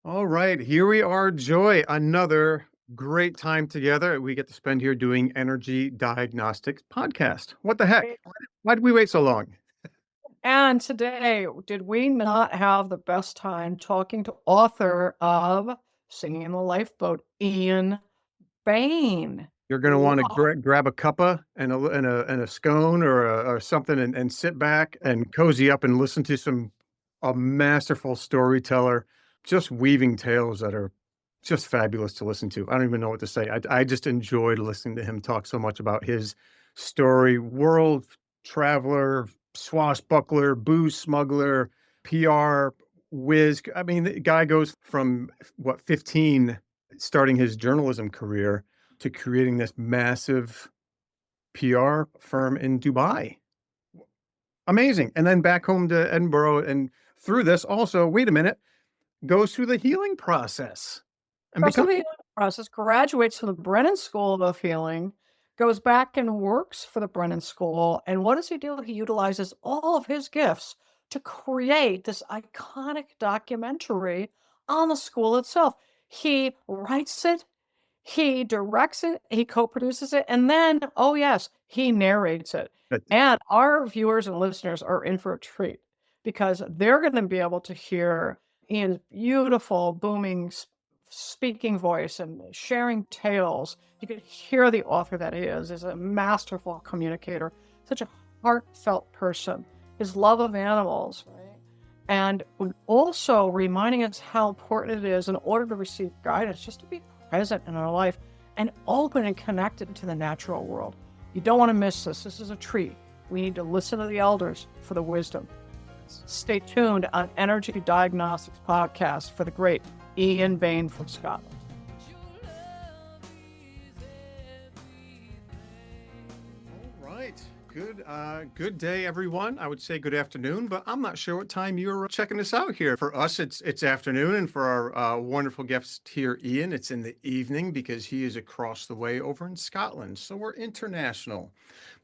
All right, here we are, Joy. Another great time together. We get to spend here doing Energy Diagnostics podcast. What the heck? Why did we wait so long? And today, did we not have the best time talking to author of Singing in the Lifeboat, Ian Bain? You're going to want to Wow. grab a cuppa and a scone or something and sit back and cozy up and listen to a masterful storyteller, just weaving tales that are just fabulous to listen to. I don't even know what to say. I just enjoyed listening to him talk so much about his story. World traveler, swashbuckler, booze smuggler, PR whiz. I mean, the guy goes from what, 15, starting his journalism career to creating this massive PR firm in Dubai. Amazing. And then back home to Edinburgh. And through this also, wait a minute, goes through the healing process and Goes through become the healing process, graduates from the Brennan School of Healing, goes back and works for the Brennan School. And what does he do? He utilizes all of his gifts to create this iconic documentary on the school itself. He writes it, he directs it, he co-produces it, and then, oh yes, he narrates it. And our viewers and listeners are in for a treat because they're going to be able to hear Ian's beautiful, booming speaking voice and sharing tales. You can hear the author that he is a masterful communicator, such a heartfelt person. His love of animals, right? And also reminding us how important it is in order to receive guidance, just to be present in our life and open and connected to the natural world. You don't want to miss this. This is a treat. We need to listen to the elders for the wisdom. Stay tuned on Energy Diagnostics Podcast for the great Ian Bain from Scotland. All right. Good day, everyone. I would say good afternoon, but I'm not sure what time you're checking this out here. For us, it's afternoon, and for our wonderful guest here, Ian, it's in the evening because he is across the way over in Scotland. So we're international.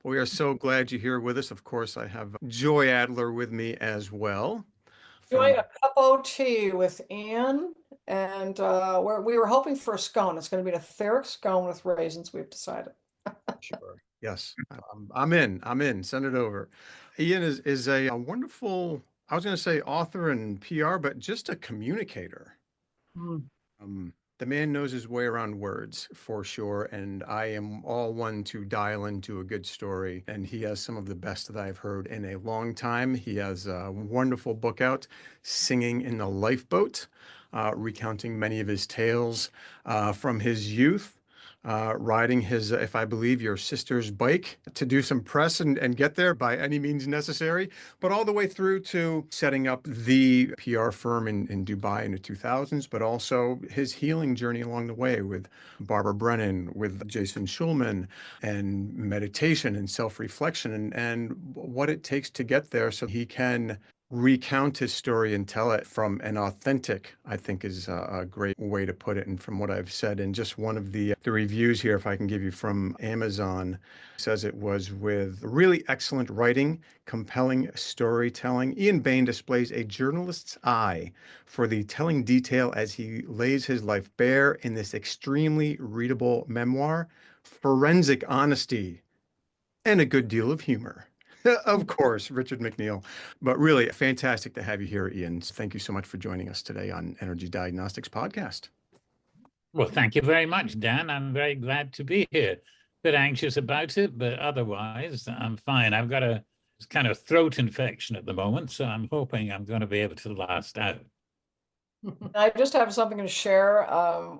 But we are so glad you're here with us. Of course, I have Joy Adler with me as well. Doing From a cup of tea with Ian, and we were hoping for a scone. It's going to be an etheric scone with raisins, we've decided. Sure. Yes, I'm in. I'm in. Send it over. Ian is a wonderful, I was going to say author and PR, but just a communicator. Mm. The man knows his way around words for sure, and I am all one to dial into a good story. And he has some of the best that I've heard in a long time. He has a wonderful book out, Singing in the Lifeboat, recounting many of his tales from his youth. Riding his, if I believe, your sister's bike to do some press and get there by any means necessary, but all the way through to setting up the PR firm in Dubai in the 2000s, but also his healing journey along the way with Barbara Brennan, with Jason Schulman, and meditation and self-reflection and what it takes to get there so he can recount his story and tell it from an authentic, I think is a great way to put it. And from what I've said, and just one of the reviews here, if I can give you from Amazon, says it was with really excellent writing, compelling storytelling. Ian Bain displays a journalist's eye for the telling detail as he lays his life bare in this extremely readable memoir, forensic honesty, and a good deal of humor. Of course, Richard McNeil. But really, fantastic to have you here, Ian. Thank you so much for joining us today on Energy Diagnostics Podcast. Well, thank you very much, Dan. I'm very glad to be here. Bit anxious about it, but otherwise, I'm fine. I've got a kind of throat infection at the moment, so I'm hoping I'm going to be able to last out. I just have something to share.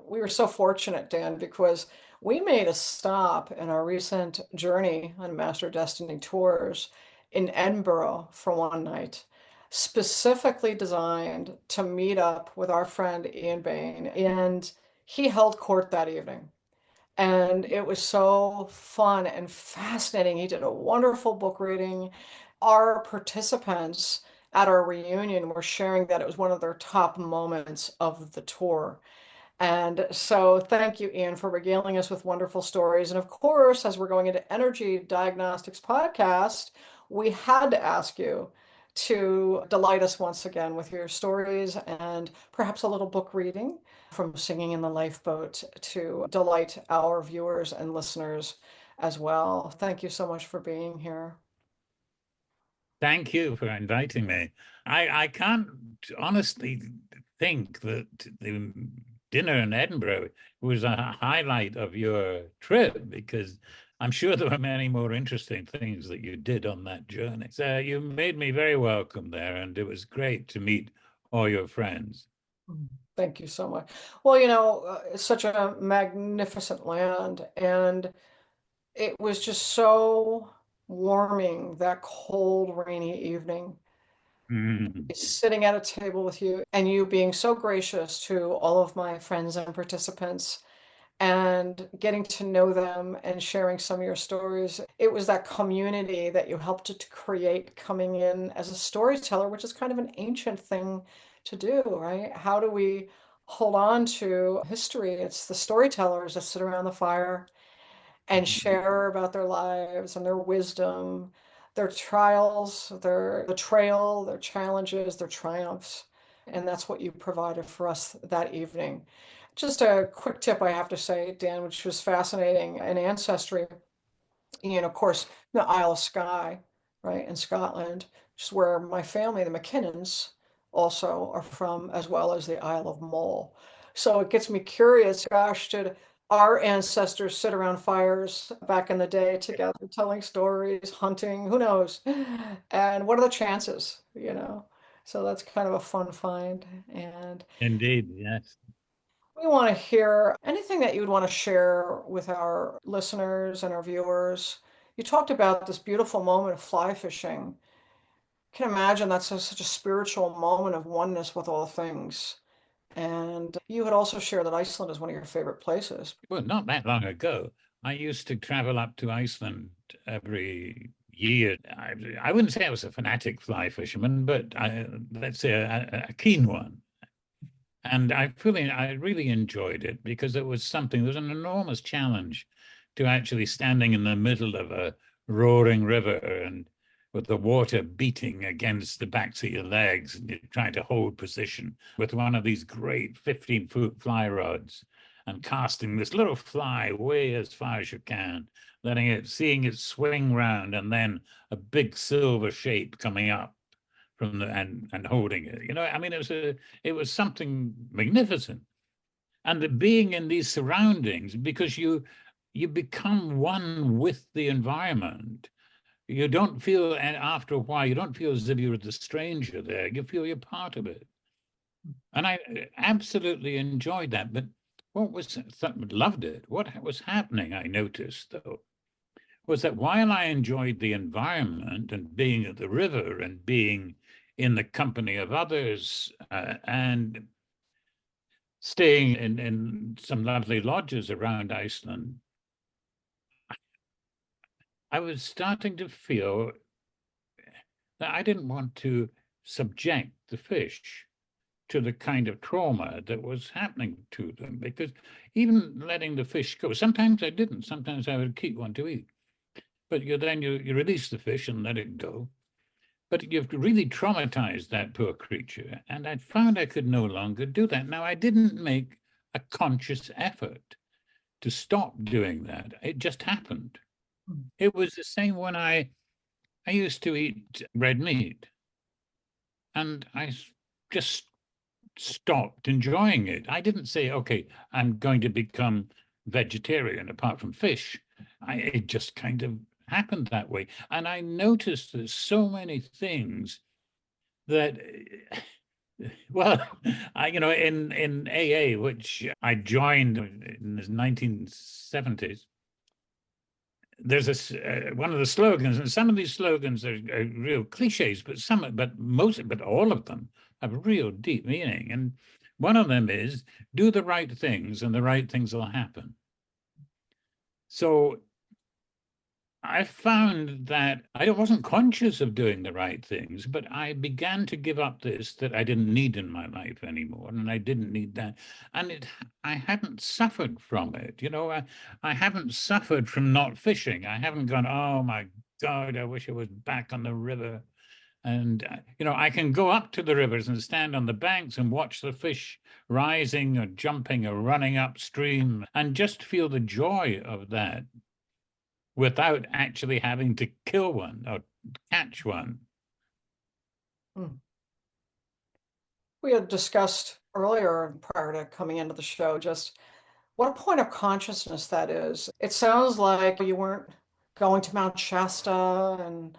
We were so fortunate, Dan, because we made a stop in our recent journey on Master Destiny tours in Edinburgh for one night, specifically designed to meet up with our friend Ian Bain. And he held court that evening. And it was so fun and fascinating. He did a wonderful book reading. Our participants at our reunion were sharing that it was one of their top moments of the tour. And so thank you, Ian, for regaling us with wonderful stories. And of course, as we're going into Energy Diagnostics Podcast, we had to ask you to delight us once again with your stories and perhaps a little book reading from Singing in the Lifeboat to delight our viewers and listeners as well. Thank you so much for being here. Thank you for inviting me. I can't honestly think that the dinner in Edinburgh was a highlight of your trip, because I'm sure there were many more interesting things that you did on that journey. So you made me very welcome there, and it was great to meet all your friends. Thank you so much. Well, you know, it's such a magnificent land, and it was just so warming that cold, rainy evening. Mm. Sitting at a table with you and you being so gracious to all of my friends and participants and getting to know them and sharing some of your stories. It was that community that you helped to create coming in as a storyteller, which is kind of an ancient thing to do, right? How do we hold on to history? It's the storytellers that sit around the fire and share about their lives and their wisdom, their trials, their betrayal, their challenges, their triumphs. And that's what you provided for us that evening. Just a quick tip I have to say, Dan, which was fascinating in ancestry. And of course, the Isle of Skye, right, in Scotland, which is where my family, the McKinnons, also are from, as well as the Isle of Mull. So it gets me curious, gosh, did our ancestors sit around fires back in the day together, telling stories, hunting, who knows? And what are the chances, you know? So that's kind of a fun find. And Indeed, yes. we want to hear anything that you would want to share with our listeners and our viewers. You talked about this beautiful moment of fly fishing. I can imagine that's such a spiritual moment of oneness with all things. And you had also shared that Iceland is one of your favorite places. Well, not that long ago, I used to travel up to Iceland every year. I wouldn't say I was a fanatic fly fisherman, but let's say a keen one. And I really enjoyed it, because it was something, there was an enormous challenge to actually standing in the middle of a roaring river and with the water beating against the backs of your legs, and you're trying to hold position with one of these great 15-foot fly rods and casting this little fly way as far as you can, seeing it swing round, and then a big silver shape coming up from the and holding it. I mean, it was something magnificent. And being in these surroundings, because you become one with the environment. You don't feel, and after a while, you don't feel as if you're the stranger there. You feel you're part of it. And I absolutely enjoyed that. But loved it. What was happening, I noticed, though, was that while I enjoyed the environment and being at the river and being in the company of others and staying in some lovely lodges around Iceland, I was starting to feel that I didn't want to subject the fish to the kind of trauma that was happening to them, because even letting the fish go, sometimes I didn't, sometimes I would keep one to eat. But then you release the fish and let it go. But you've really traumatized that poor creature. And I found I could no longer do that. Now, I didn't make a conscious effort to stop doing that. It just happened. It was the same when I used to eat red meat, and just stopped enjoying it. I didn't say, okay, I'm going to become vegetarian apart from fish. It just kind of happened that way. And I noticed there's so many things that, well, in AA, which I joined in the 1970s, there's one of the slogans, and some of these slogans are real cliches, but all of them have real deep meaning. And one of them is, do the right things and the right things will happen. So I found that I wasn't conscious of doing the right things, but I began to give up this that I didn't need in my life anymore, and I didn't need that. And I hadn't suffered from it. I haven't suffered from not fishing. I haven't gone, oh my God, I wish I was back on the river. And, I can go up to the rivers and stand on the banks and watch the fish rising or jumping or running upstream and just feel the joy of that without actually having to kill one or catch one. Hmm. We had discussed earlier, prior to coming into the show, just what a point of consciousness that is. It sounds like you weren't going to Mount Shasta and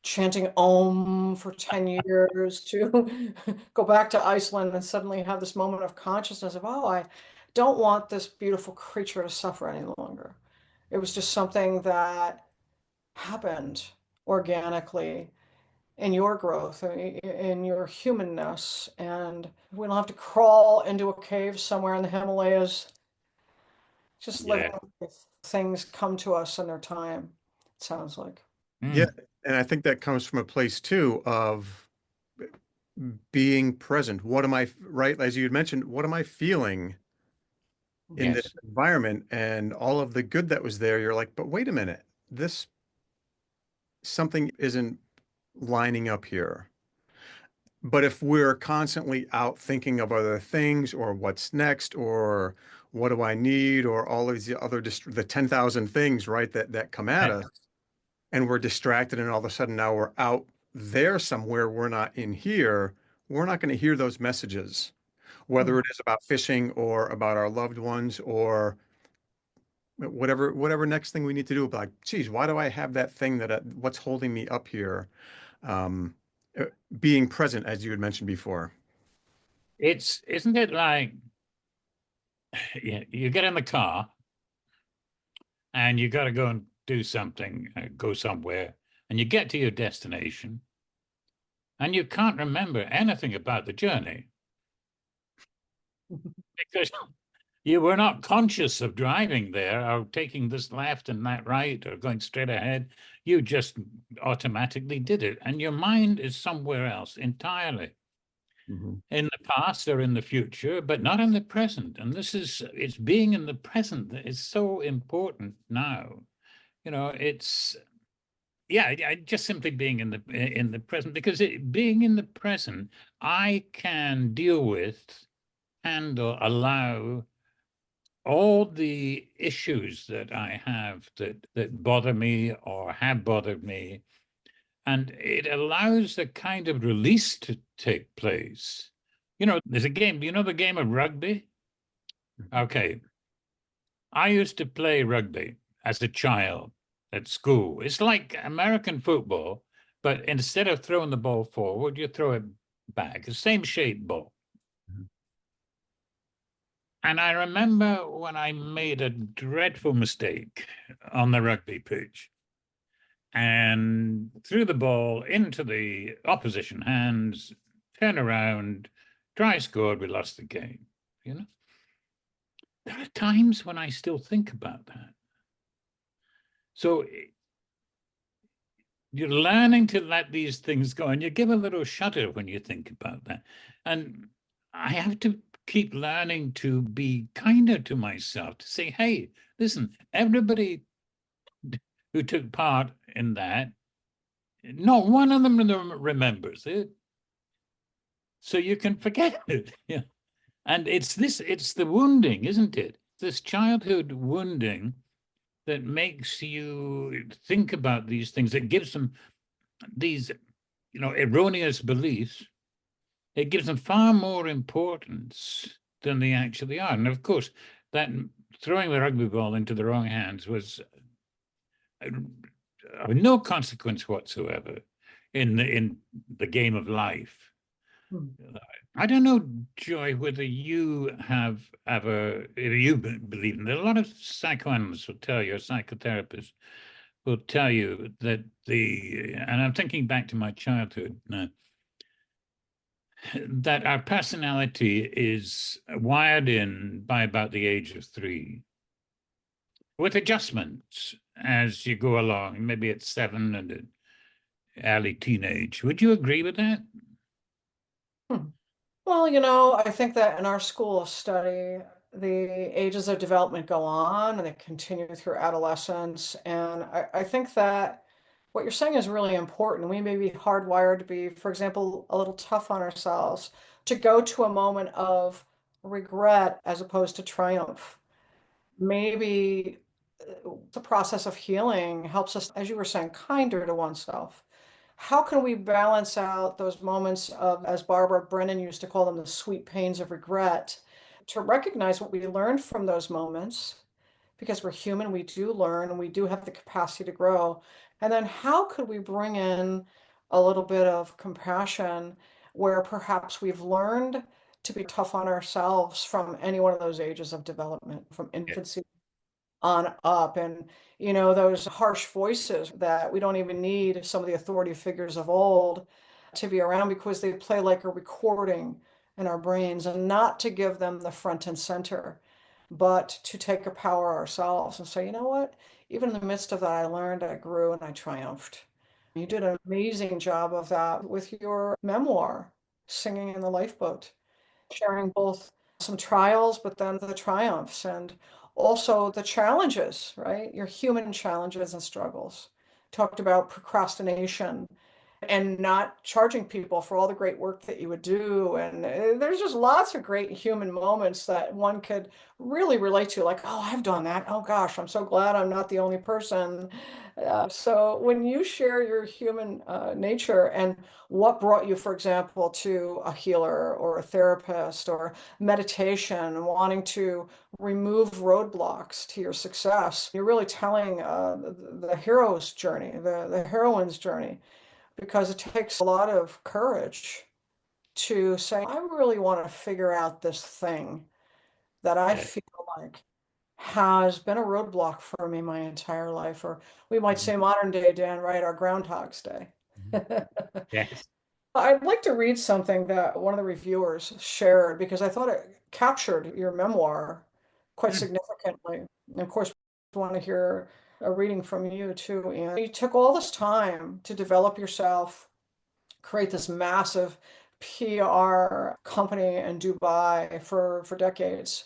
chanting Om for 10 years to go back to Iceland and suddenly have this moment of consciousness of, oh, I don't want this beautiful creature to suffer any longer. It was just something that happened organically in your growth, in your humanness, and we don't have to crawl into a cave somewhere in the Himalayas. Just living Yeah. with things come to us in their time, it sounds like. Yeah, Mm. and I think that comes from a place too of being present. What am I, right? As you had mentioned, what am I feeling in this Yes. environment and all of the good that was there? You're like, but wait a minute, this something isn't lining up here. But if we're constantly out thinking of other things or what's next or what do I need or all of these other the 10,000 things, right, that come at Yes. us and we're distracted and all of a sudden now we're out there somewhere, we're not in here, we're not going to hear those messages, whether Hmm. it is about fishing or about our loved ones or whatever next thing we need to do. Like, geez, why do I have that thing what's holding me up here? Um, uh, Being present, as you had mentioned before. Isn't it like you get in the car and you got to go and do something, go somewhere, and you get to your destination and you can't remember anything about the journey because you were not conscious of driving there or taking this left and that right or going straight ahead. You just automatically did it. And your mind is somewhere else entirely Mhm. in the past or in the future, but not in the present. And it's being in the present that is so important now. It's, yeah, just simply being in the present, because being in the present, I can deal with, handle, allow all the issues that I have that bother me or have bothered me, and it allows a kind of release to take place. There's a game. Do you know the game of rugby? Okay, I used to play rugby as a child at school. It's like American football, but instead of throwing the ball forward, you throw it back. The same shaped ball. Mhm. And I remember when I made a dreadful mistake on the rugby pitch and threw the ball into the opposition hands, turn around, try scored, we lost the game. You know, there are times when I still think about that. So you're learning to let these things go, and you give a little shudder when you think about that. And I have to keep learning to be kinder to myself, to say, hey, listen, everybody who took part in that, not one of them remembers it. So you can forget it. Yeah. And it's the wounding, isn't it? This childhood wounding that makes you think about these things, that gives them these, erroneous beliefs. It gives them far more importance than they actually are. And of course, that throwing the rugby ball into the wrong hands was of no consequence whatsoever in the game of life. Hmm. I don't know, Joy, whether you have ever, if you believe in, there are a lot of psychoanalysts will tell you, or psychotherapists will tell you that and I'm thinking back to my childhood now, that our personality is wired in by about the age of 3, with adjustments as you go along, maybe at 7 and at early teenage. Would you agree with that? Hmm. Well, I think that in our school of study, the ages of development go on and they continue through adolescence. And I think that what you're saying is really important. We may be hardwired to be, for example, a little tough on ourselves, to go to a moment of regret as opposed to triumph. Maybe the process of healing helps us, as you were saying, kinder to oneself. How can we balance out those moments of, as Barbara Brennan used to call them, the sweet pains of regret, to recognize what we learned from those moments, because we're human, we do learn and we do have the capacity to grow. And then how could we bring in a little bit of compassion where perhaps we've learned to be tough on ourselves from any one of those ages of development, from Yeah. infancy on up. And, those harsh voices that we don't even need some of the authority figures of old to be around because they play like a recording in our brains, and not to give them the front and center, but to take a power ourselves and say, you know what? Even in the midst of that, I learned, I grew, and I triumphed. You did an amazing job of that with your memoir, Singing in the Lifeboat, sharing both some trials, but then the triumphs, and also the challenges, right? Your human challenges and struggles. Talked about procrastination and not charging people for all the great work that you would do. And there's just lots of great human moments that one could really relate to, like, oh, I've done that. Oh gosh, I'm so glad I'm not the only person. So when you share your human nature and what brought you, for example, to a healer or a therapist or meditation, wanting to remove roadblocks to your success, you're really telling the hero's journey, the heroine's journey, because it takes a lot of courage to say, I really want to figure out this thing that I Yeah. feel like has been a roadblock for me my entire life. Or we might Mhm. say modern day, Dan, right? Our Groundhog's Day. Mhm. Yes. I'd like to read something that one of the reviewers shared because I thought it captured your memoir quite Mm. significantly. And of course, I want to hear a reading from you too, Ian. You took all this time to develop yourself, create this massive PR company in Dubai for decades.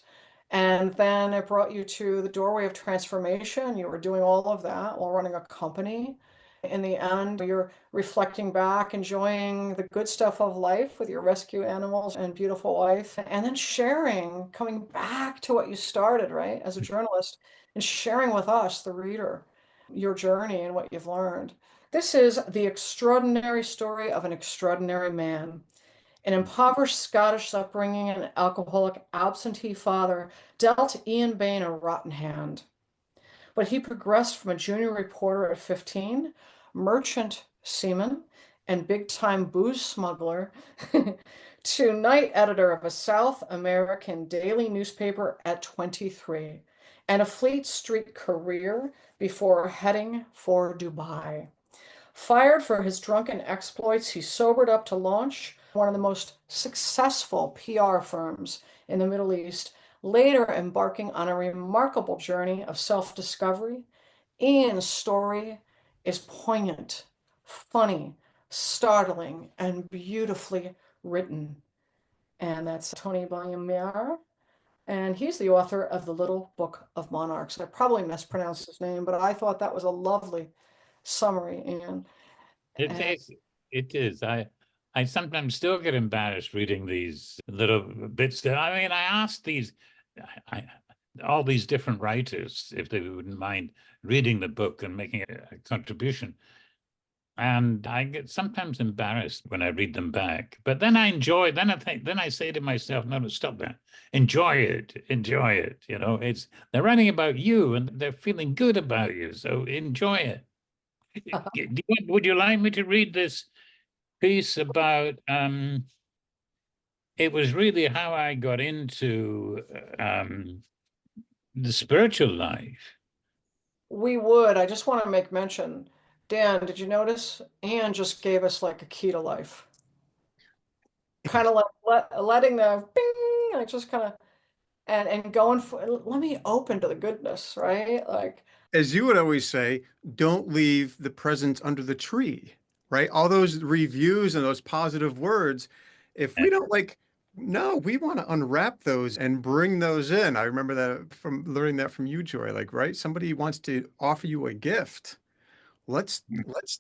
And then it brought you to the doorway of transformation. You were doing all of that while running a company. In the end, you're reflecting back, enjoying the good stuff of life with your rescue animals and beautiful wife, and then sharing, coming back to what you started, right, as a journalist, and sharing with us, the reader, your journey and what you've learned. This is the extraordinary story of an extraordinary man. An impoverished Scottish upbringing and an alcoholic absentee father dealt Ian Bain a rotten hand. But he progressed from a junior reporter at 15, merchant seaman, and big time booze smuggler to night editor of a South American daily newspaper at 23, and a Fleet Street career before heading for Dubai. Fired for his drunken exploits, he sobered up to launch one of the most successful PR firms in the Middle East, later embarking on a remarkable journey of self-discovery. Ian's story is poignant, funny, startling, and beautifully written. And that's Tony Baliamiera. And he's the author of The Little Book of Monarchs. I probably mispronounced his name, but I thought that was a lovely summary, Ian. It And is. It is. I sometimes still get embarrassed reading these little bits. I mean, I asked I, all these different writers if they wouldn't mind reading the book and making a contribution. And I get sometimes embarrassed when I read them back. But then I enjoy, then I think, then I say to myself, no, no, stop that. Enjoy it. Enjoy it. They're writing about you and they're feeling good about you. So enjoy it. Would you like me to read this piece about it was really how I got into the spiritual life. we would, I just want to make mention, Dan, did you notice? Ian just gave us like a key to life. Kind of like letting the bing, like just kind of, and going for, let me open to the goodness, right? Like, As you would always say, don't leave the presents under the tree, right? All those reviews and those positive words, if we don't like, no, we want to unwrap those and bring those in. I remember that from learning that from you, Joy, like, right? Somebody wants to offer you a gift. let's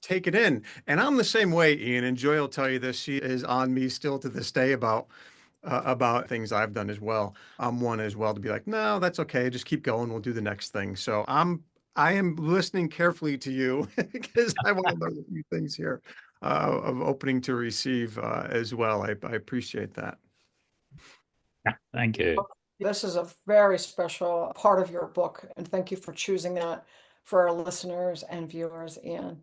take it in. And I'm the same way, Ian, and Joy will tell you this. She is on me still to this day about things I've done as well. I'm one as well to be like, no, that's okay. Just keep going. We'll do the next thing. So I am listening carefully to you because I want to learn a few things here of opening to receive as well. I appreciate that. Thank you. This is a very special part of your book, and thank you for choosing that for our listeners and viewers, Ian.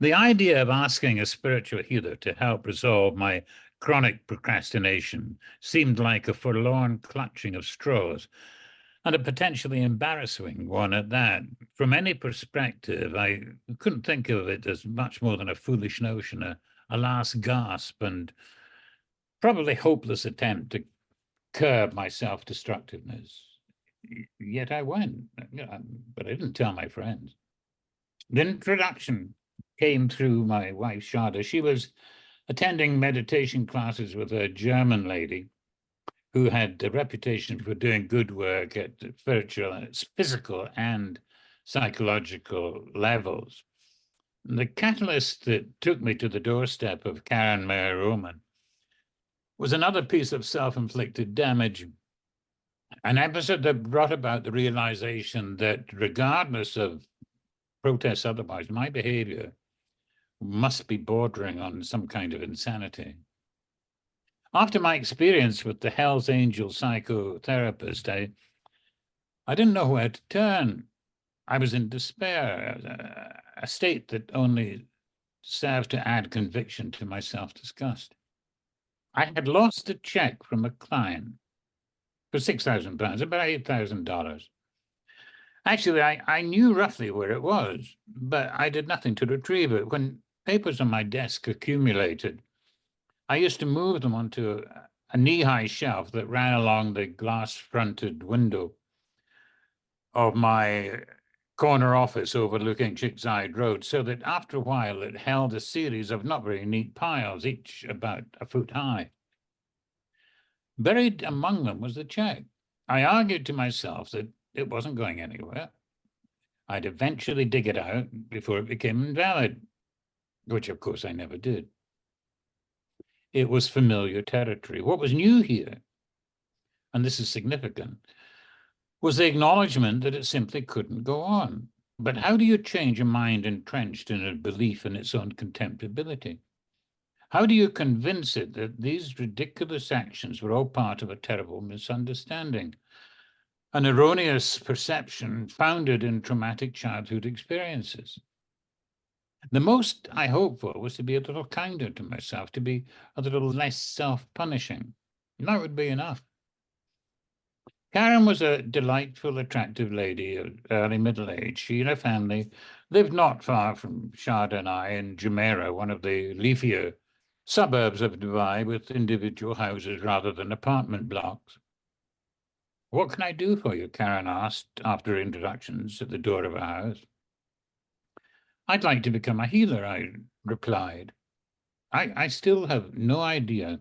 The idea of asking a spiritual healer to help resolve my chronic procrastination seemed like a forlorn clutching of straws, and a potentially embarrassing one at that. From any perspective, I couldn't think of it as much more than a foolish notion, a last gasp, and probably hopeless attempt to curb my self-destructiveness. Yet I went, but I didn't tell my friends. The introduction came through my wife, Shada. She was attending meditation classes with a German lady who had a reputation for doing good work at spiritual, physical, and psychological levels. The catalyst that took me to the doorstep of Karen Mayer-Roman was another piece of self-inflicted damage, an episode that brought about the realization that regardless of protests otherwise, my behavior must be bordering on some kind of insanity. After my experience with the Hell's Angel psychotherapist, I didn't know where to turn. I was in despair, a state that only serves to add conviction to my self-disgust. I had lost a check from a client for £6,000, about $8,000. Actually, I knew roughly where it was, but I did nothing to retrieve it. When papers on my desk accumulated, I used to move them onto a knee-high shelf that ran along the glass-fronted window of my corner office overlooking Chickside Road, so that after a while it held a series of not very neat piles, each about a foot high. Buried among them was the check. I argued to myself that it wasn't going anywhere. I'd eventually dig it out before it became invalid, which of course I never did. It was familiar territory. What was new here, and this is significant, was the acknowledgement that it simply couldn't go on. But how do you change a mind entrenched in a belief in its own contemptibility? How do you convince it that these ridiculous actions were all part of a terrible misunderstanding, an erroneous perception founded in traumatic childhood experiences? The most I hoped for was to be a little kinder to myself, to be a little less self-punishing. That would be enough. Karen was a delightful, attractive lady of early middle age. She and her family lived not far from Shada and I in Jumeirah, one of the leafier suburbs of Dubai, with individual houses rather than apartment blocks. "What can I do for you?" Karen asked after introductions at the door of her house. "I'd like to become a healer," I replied. I still have no idea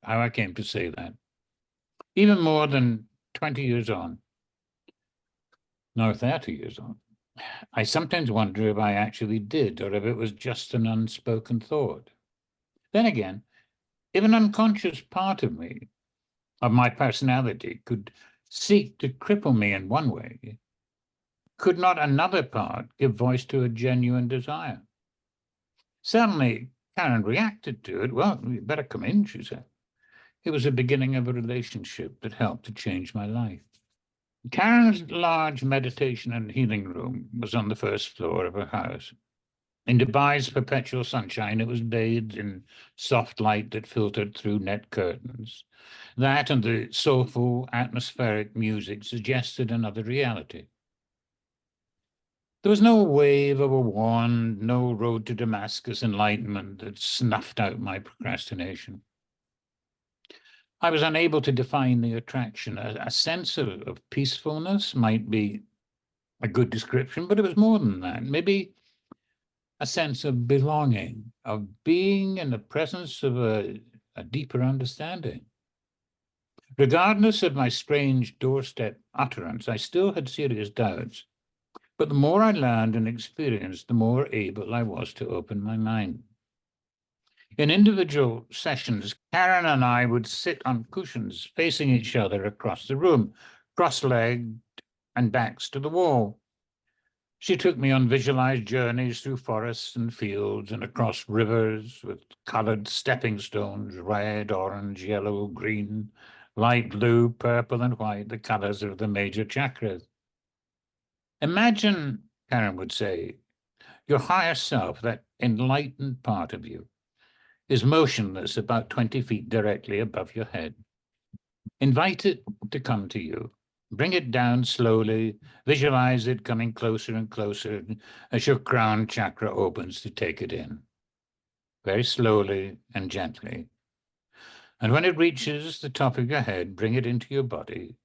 how I came to say that. Even more than 20 years on, no, 30 years on, I sometimes wonder if I actually did, or if it was just an unspoken thought. Then again, if an unconscious part of me, of my personality, could seek to cripple me in one way, could not another part give voice to a genuine desire? Certainly, Karen reacted to it. "Well, you better come in," she said. It was the beginning of a relationship that helped to change my life. Karen's large meditation and healing room was on the first floor of her house. In Dubai's perpetual sunshine, it was bathed in soft light that filtered through net curtains. That and the soulful, atmospheric music suggested another reality. There was no wave of a wand, no road to Damascus enlightenment that snuffed out my procrastination. I was unable to define the attraction. A sense of peacefulness might be a good description, but it was more than that. Maybe a sense of belonging, of being in the presence of a deeper understanding. Regardless of my strange doorstep utterance, I still had serious doubts. But the more I learned and experienced, the more able I was to open my mind. In individual sessions, Karen and I would sit on cushions facing each other across the room, cross-legged and backs to the wall. She took me on visualized journeys through forests and fields and across rivers with colored stepping stones, red, orange, yellow, green, light blue, purple, and white, the colors of the major chakras. Imagine, Karen would say, your higher self, that enlightened part of you, is motionless about 20 feet directly above your head. Invite it to come to you. Bring it down slowly. Visualize it coming closer and closer as your crown chakra opens to take it in. Very slowly and gently. And when it reaches the top of your head, bring it into your body,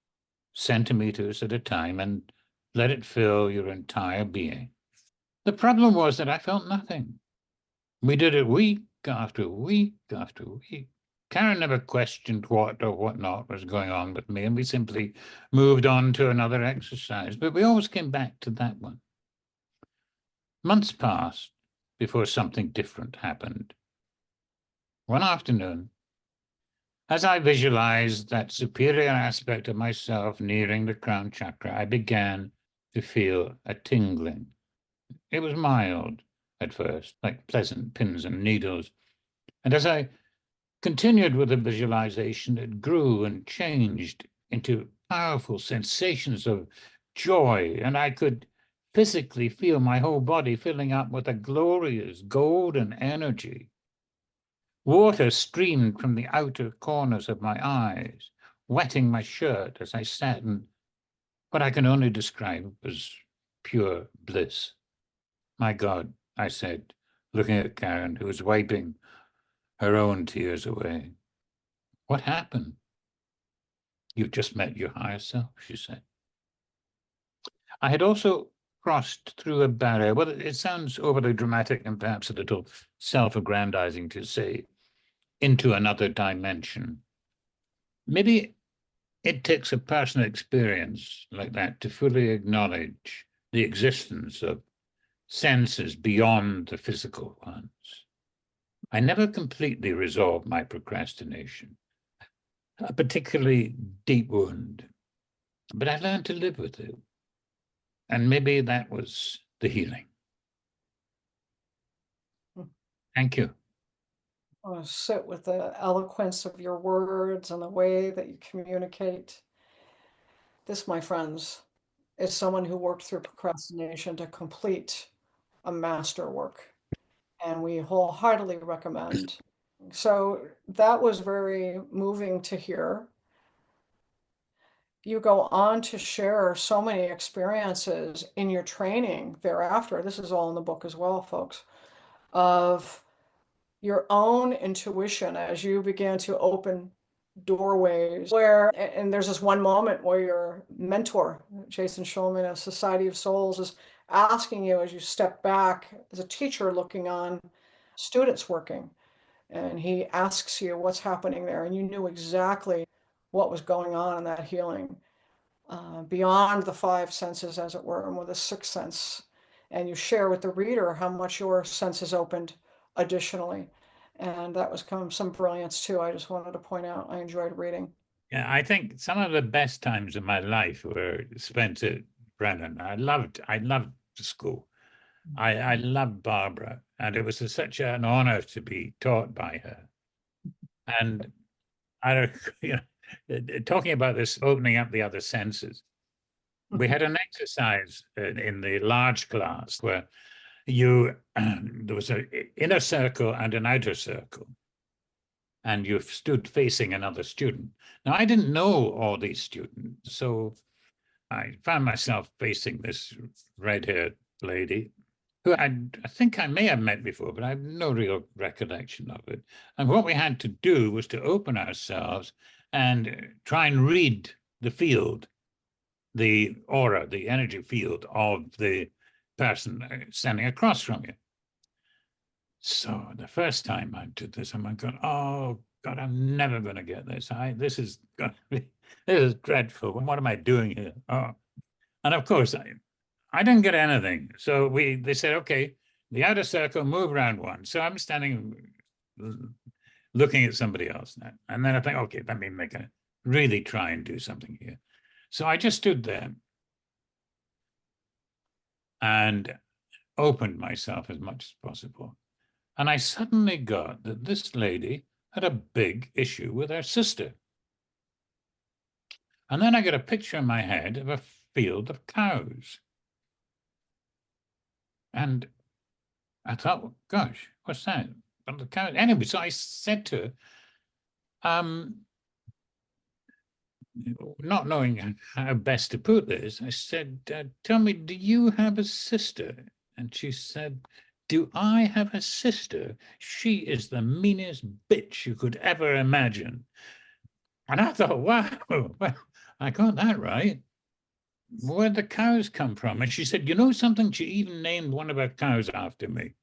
centimeters at a time, and let it fill your entire being. The problem was that I felt nothing. We did it week after week after week. Karen never questioned what or what not was going on with me, and we simply moved on to another exercise. But we always came back to that one. Months passed before something different happened. One afternoon, as I visualized that superior aspect of myself nearing the crown chakra, I began to feel a tingling. It was mild at first, like pleasant pins and needles. And as I continued with the visualization, it grew and changed into powerful sensations of joy, and I could physically feel my whole body filling up with a glorious golden energy. Water streamed from the outer corners of my eyes, wetting my shirt as I sat in what I can only describe as pure bliss. My God, I said, looking at Karen, who was wiping her own tears away. What happened? You've just met your higher self, she said. I had also crossed through a barrier. Well, it sounds overly dramatic and perhaps a little self-aggrandizing to say into another dimension. Maybe it takes a personal experience like that to fully acknowledge the existence of senses beyond the physical ones. I never completely resolved my procrastination, a particularly deep wound, but I learned to live with it. And maybe that was the healing. Thank you. I want to sit with the eloquence of your words and the way that you communicate. This, my friends, is someone who worked through procrastination to complete a masterwork, and we wholeheartedly recommend. So that was very moving to hear. You go on to share so many experiences in your training thereafter. This is all in the book as well, folks, of your own intuition as you began to open doorways and there's this one moment where your mentor, Jason Schulman of Society of Souls, is asking you as you step back as a teacher looking on students working, and he asks you what's happening there, and you knew exactly what was going on in that healing, beyond the five senses, as it were, and with a sixth sense. And you share with the reader how much your senses opened additionally. And that was some brilliance too. I just wanted to point out, I enjoyed reading. Yeah, I think some of the best times of my life were spent at Brennan. I loved the school. I loved Barbara, and it was such an honor to be taught by her. And I, talking about this opening up the other senses, we had an exercise in the large class where there was an inner circle and an outer circle, and you stood facing another student. Now, I didn't know all these students, so I found myself facing this red-haired lady who I think I may have met before, but I have no real recollection of it. And what we had to do was to open ourselves and try and read the field, the aura, the energy field of the person standing across from you. So the first time I did this, I'm going, oh God, I'm never going to get this. This is dreadful. What am I doing here? Oh. And of course, I didn't get anything. So they said, okay, the outer circle, move around one. So I'm standing looking at somebody else now. And then I think, okay, let me make a really try and do something here. So I just stood there and opened myself as much as possible. And I suddenly got that this lady had a big issue with her sister. And then I got a picture in my head of a field of cows. And I thought, well, gosh, what's that? But the cows. Anyway, so I said to her, not knowing how best to put this, I said, tell me, do you have a sister? And she said, do I have a sister? She is the meanest bitch you could ever imagine. And I thought, wow, well, I got that right. Where'd the cows come from? And she said, you know something? She even named one of her cows after me.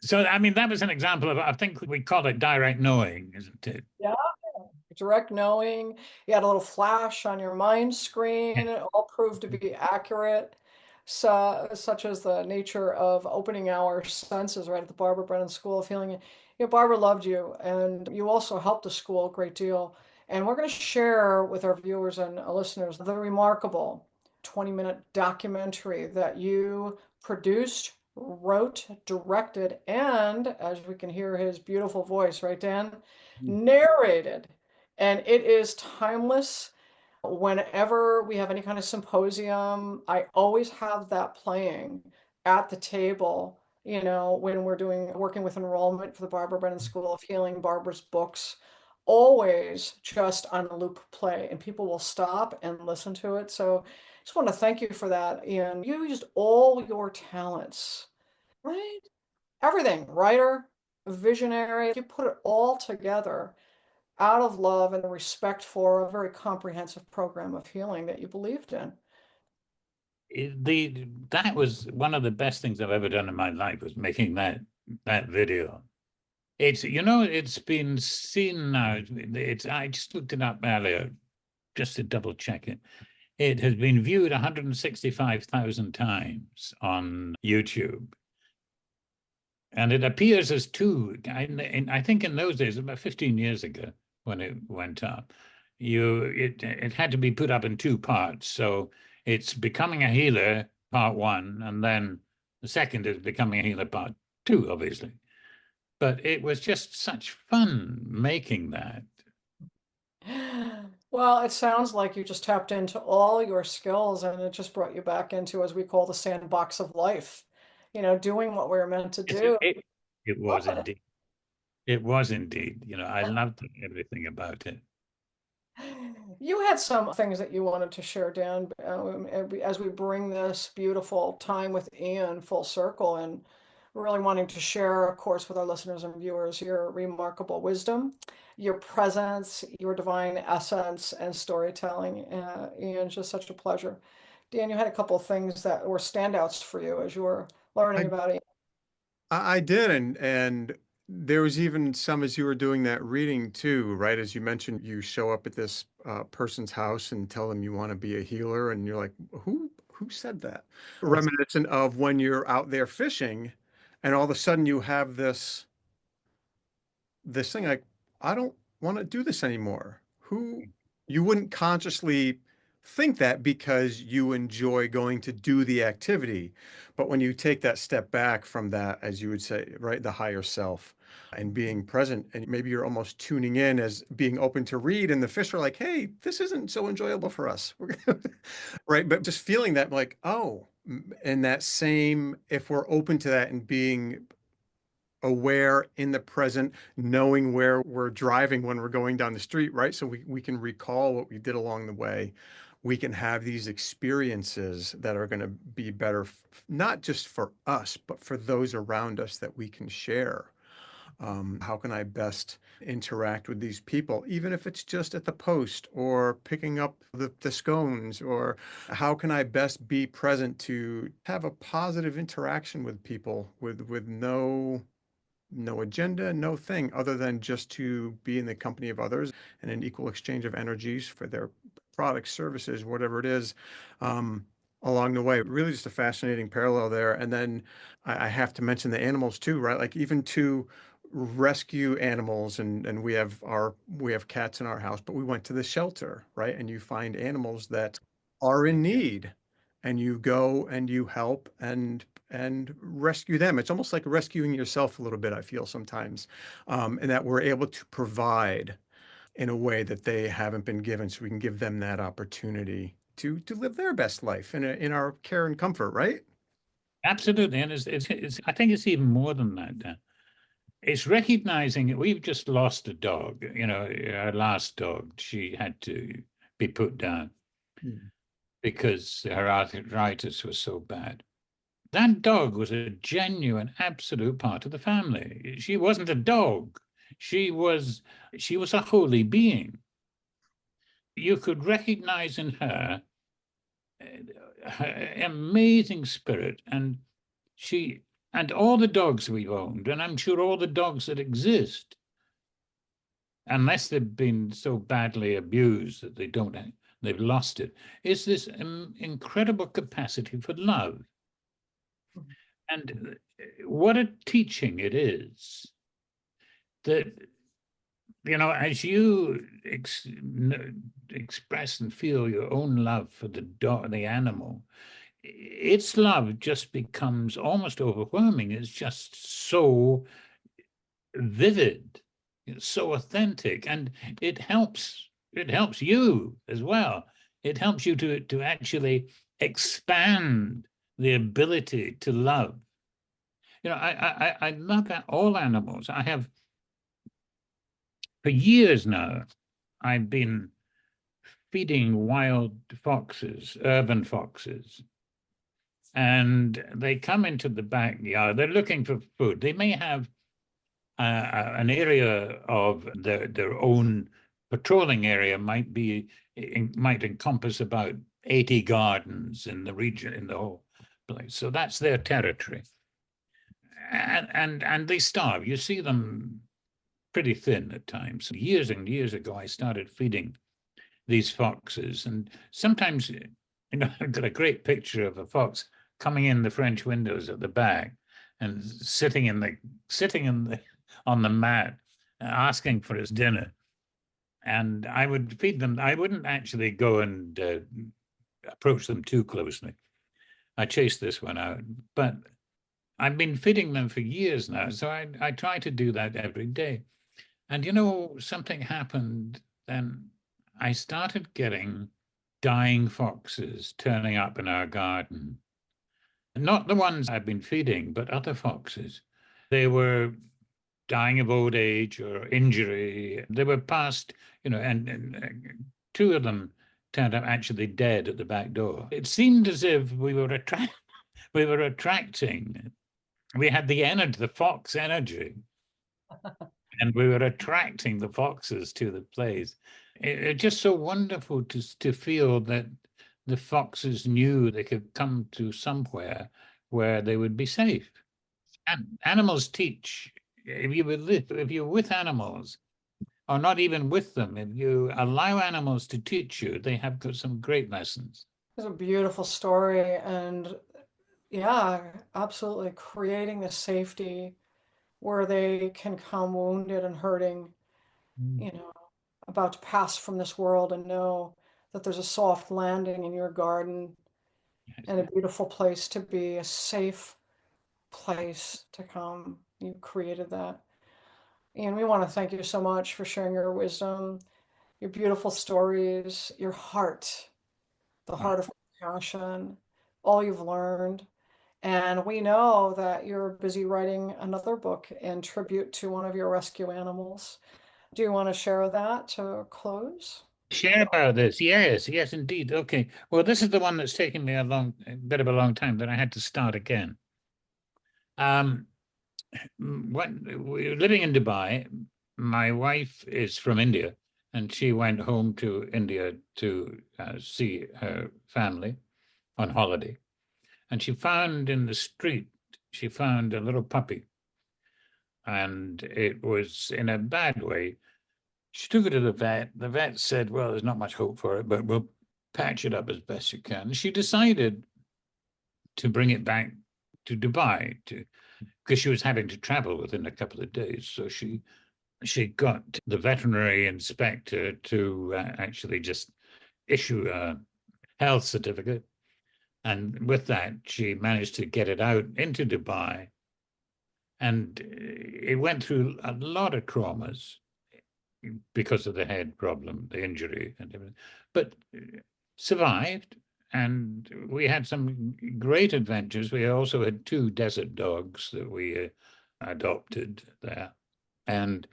So I mean, that was an example of, I think we call it direct knowing, isn't it? Yeah. Direct knowing. You had a little flash on your mind screen. It all proved to be accurate. So, such as the nature of opening our senses right at the Barbara Brennan School of Healing. You know, Barbara loved you, and you also helped the school a great deal. And we're going to share with our viewers and listeners the remarkable 20-minute documentary that you produced, wrote, directed, and as we can hear his beautiful voice, right, Dan? Narrated. And it is timeless. Whenever we have any kind of symposium, I always have that playing at the table, you know, when we're working with enrollment for the Barbara Brennan School of Healing, Barbara's books, always just on a loop play, and people will stop and listen to it. So I just want to thank you for that. And you used all your talents, right? Everything, writer, visionary, you put it all together out of love and respect for a very comprehensive program of healing that you believed in. That was one of the best things I've ever done in my life, was making that video. It's been seen now. I just looked it up earlier just to double check it. It has been viewed 165,000 times on YouTube. And it appears as two. I think in those days, about 15 years ago, when it went up, it had to be put up in two parts. So it's Becoming a Healer part one, and then the second is Becoming a Healer part two, obviously. But it was just such fun making that. Well, it sounds like you just tapped into all your skills and it just brought you back into, as we call, the sandbox of life, you know, doing what we're meant to Yes, do. it was indeed. It was indeed. I loved everything about it. You had some things that you wanted to share, Dan, as we bring this beautiful time with Ian full circle, and really wanting to share, of course, with our listeners and viewers, your remarkable wisdom, your presence, your divine essence, and storytelling. Ian, just such a pleasure. Dan, you had a couple of things that were standouts for you as you were learning I about it. I did, and there was even some as you were doing that reading too, right? As you mentioned, you show up at this person's house and tell them you want to be a healer, and you're like, who said that? Reminiscent of when you're out there fishing, and all of a sudden you have this thing like, I don't want to do this anymore. Who You wouldn't consciously think that because you enjoy going to do the activity. But when you take that step back from that, as you would say, right, the higher self and being present, and maybe you're almost tuning in as being open to read, and the fish are like, hey, this isn't so enjoyable for us. Right. But just feeling that like, oh, and that same, if we're open to that and being aware in the present, knowing where we're driving when we're going down the street, right? So we can recall what we did along the way. We can have these experiences that are going to be better, not just for us, but for those around us that we can share. How can I best interact with these people, even if it's just at the post or picking up the scones, or how can I best be present to have a positive interaction with people with no agenda, no thing other than just to be in the company of others and an equal exchange of energies for their products, services, whatever it is, um, along the way. Really just a fascinating parallel there. And then I have to mention the animals too, right? Like even to rescue animals, and we have cats in our house, but we went to the shelter, right? And you find animals that are in need, and you go and you help and rescue them. It's almost like rescuing yourself a little bit, I feel sometimes, and that we're able to provide in a way that they haven't been given, so we can give them that opportunity to live their best life in our care and comfort, right? Absolutely. And I think it's even more than that, Dan. It's recognizing that we've just lost a dog. Our last dog, she had to be put down Mm. because her arthritis was so bad. That dog was a genuine, absolute part of the family. She wasn't a dog. She was a holy being. You could recognize in her her amazing spirit, and she and all the dogs we've owned, and I'm sure all the dogs that exist, unless they've been so badly abused that they've lost it, is this incredible capacity for love. And what a teaching it is that, as you express and feel your own love for the dog, the animal, its love just becomes almost overwhelming. It's just so vivid, it's so authentic, and it helps you as well. It helps you to actually expand the ability to love. I love all animals. I have, for years now, I've been feeding wild foxes, urban foxes, and they come into the backyard. They're looking for food. They may have an area of their own patrolling area. Might encompass about 80 gardens in the region, in the whole place. So that's their territory. And they starve. You see them pretty thin at times. Years and years ago, I started feeding these foxes, and sometimes, I've got a great picture of a fox coming in the French windows at the back and sitting on the mat, asking for his dinner. And I would feed them. I wouldn't actually go and approach them too closely. I chased this one out, but I've been feeding them for years now, so I try to do that every day. And something happened then. I started getting dying foxes turning up in our garden. Not the ones I've been feeding, but other foxes. They were dying of old age or injury. They were past, and two of them turned up actually dead at the back door. It seemed as if we were attracting. We had the fox energy, and we were attracting the foxes to the place. It's just so wonderful to feel that the foxes knew they could come to somewhere where they would be safe. And animals teach. If you're with animals, or not even with them, if you allow animals to teach you, they have got some great lessons. It's a beautiful story, and yeah, absolutely creating the safety where they can come wounded and hurting, Mm. you know, about to pass from this world and know that there's a soft landing in your garden and a beautiful place to be, a safe place to come. You created that. And we want to thank you so much for sharing your wisdom, your beautiful stories, your heart, the heart of compassion, all you've learned. And we know that you're busy writing another book in tribute to one of your rescue animals. Do you want to share that to close? Share about this. Yes, indeed. Okay. Well, this is the one that's taken me a bit of a long time that I had to start again. Um, when we were living in Dubai, my wife is from India, and she went home to India to see her family on holiday. And she found in the street, she found a little puppy, and it was in a bad way. She took it to the vet. The vet said, well, there's not much hope for it, but we'll patch it up as best you can. She decided to bring it back to Dubai because she was having to travel within a couple of days. So she got the veterinary inspector to actually just issue a health certificate. And with that, she managed to get it out into Dubai. And it went through a lot of traumas because of the head problem, the injury, and everything, but survived. And we had some great adventures. We also had 2 desert dogs that we adopted there. And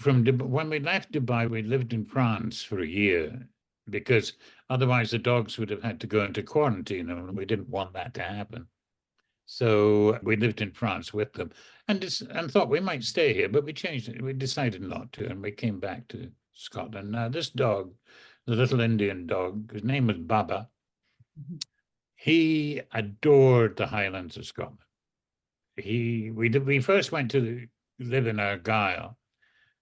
when we left Dubai, we lived in France for a year because otherwise the dogs would have had to go into quarantine, and we didn't want that to happen. So we lived in France with them and thought we might stay here, but we changed it. We decided not to, and we came back to Scotland. Now, this dog, the little Indian dog, his name was Baba, he adored the Highlands of Scotland. We first went to live in Argyll,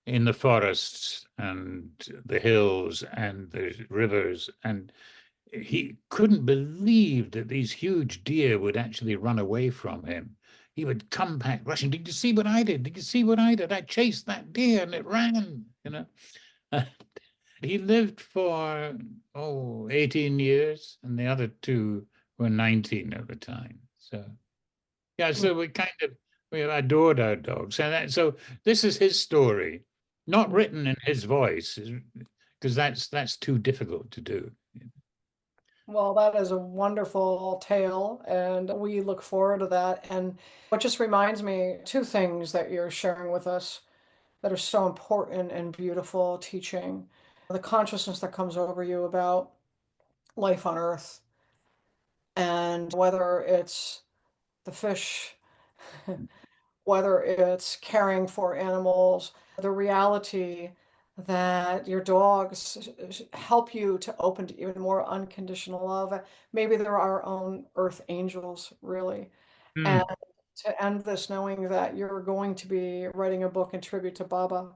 in the forests and the hills and the rivers, and he couldn't believe that these huge deer would actually run away from him. He would come back rushing. Did you see what I did? Did you see what I did? I chased that deer and it ran, you know. He lived for 18 years, and the other 2 were 19 at the time. So yeah, so we adored our dogs. So this is his story, not written in his voice, because that's too difficult to do. Well, that is a wonderful tale, and we look forward to that. And it just reminds me 2 things that you're sharing with us that are so important and beautiful teaching. The consciousness that comes over you about life on Earth, and whether it's the fish, whether it's caring for animals, the reality that your dogs help you to open to even more unconditional love. Maybe they're our own earth angels, really. And to end this knowing that you're going to be writing a book in tribute to Baba,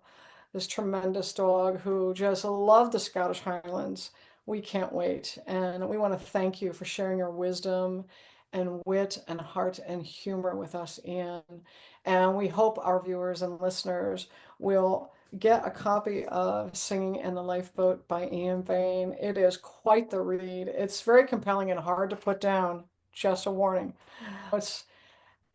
this tremendous dog who just loved the Scottish Highlands. We can't wait. And we want to thank you for sharing your wisdom and wit and heart and humor with us, Ian. And we hope our viewers and listeners will get a copy of SIngng and the Lifeboat by Ian Bain. It is quite the read. It's very compelling and hard to put down, just a warning. It's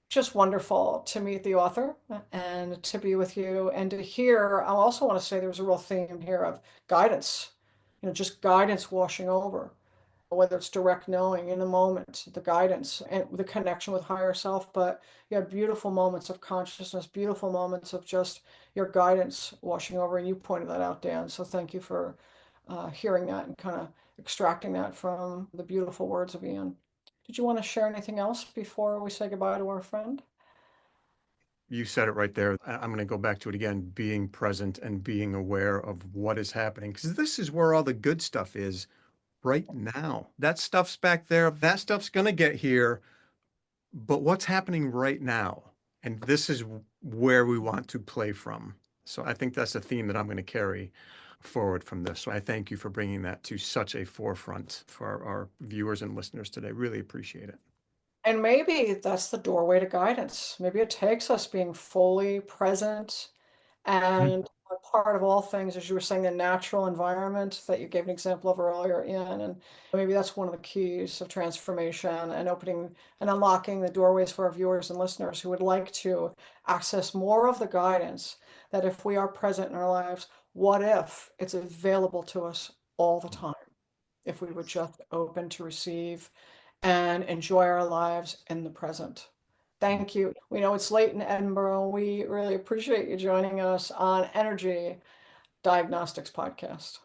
just wonderful to meet the author and to be with you and to hear. I also want to say there's a real theme here of guidance, just guidance washing over, whether it's direct knowing in the moment, the guidance and the connection with higher self. But you have beautiful moments of consciousness, beautiful moments of just your guidance washing over. And you pointed that out, Dan. So thank you for hearing that and kind of extracting that from the beautiful words of Ian. Did you want to share anything else before we say goodbye to our friend? You said it right there. I'm going to go back to it again, being present and being aware of what is happening, because this is where all the good stuff is right now. That stuff's back there. That stuff's going to get here. But what's happening right now? And this is where we want to play from. So I think that's a theme that I'm going to carry forward from this. So I thank you for bringing that to such a forefront for our viewers and listeners today. Really appreciate it. And maybe that's the doorway to guidance. Maybe it takes us being fully present and a part of all things, as you were saying, the natural environment that you gave an example of earlier, Ian. And maybe that's one of the keys of transformation and opening and unlocking the doorways for our viewers and listeners who would like to access more of the guidance that if we are present in our lives, what if it's available to us all the time? If we were just open to receive and enjoy our lives in the present. Thank you. We know it's late in Edinburgh. We really appreciate you joining us on Energy Diagnostics Podcast.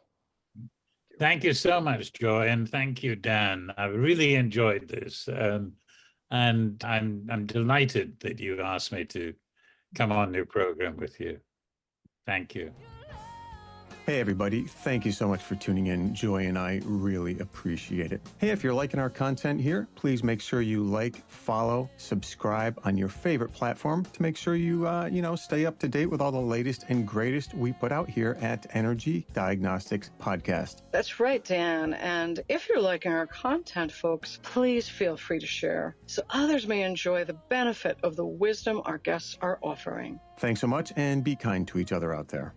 Thank you so much, Joy, and thank you, Dan. I really enjoyed this, and I'm delighted that you asked me to come on your program with you. Thank you. Hey, everybody. Thank you so much for tuning in. Joy and I really appreciate it. Hey, if you're liking our content here, please make sure you like, follow, subscribe on your favorite platform to make sure you, stay up to date with all the latest and greatest we put out here at Energy Diagnostics Podcast. That's right, Dan. And if you're liking our content, folks, please feel free to share so others may enjoy the benefit of the wisdom our guests are offering. Thanks so much, and be kind to each other out there.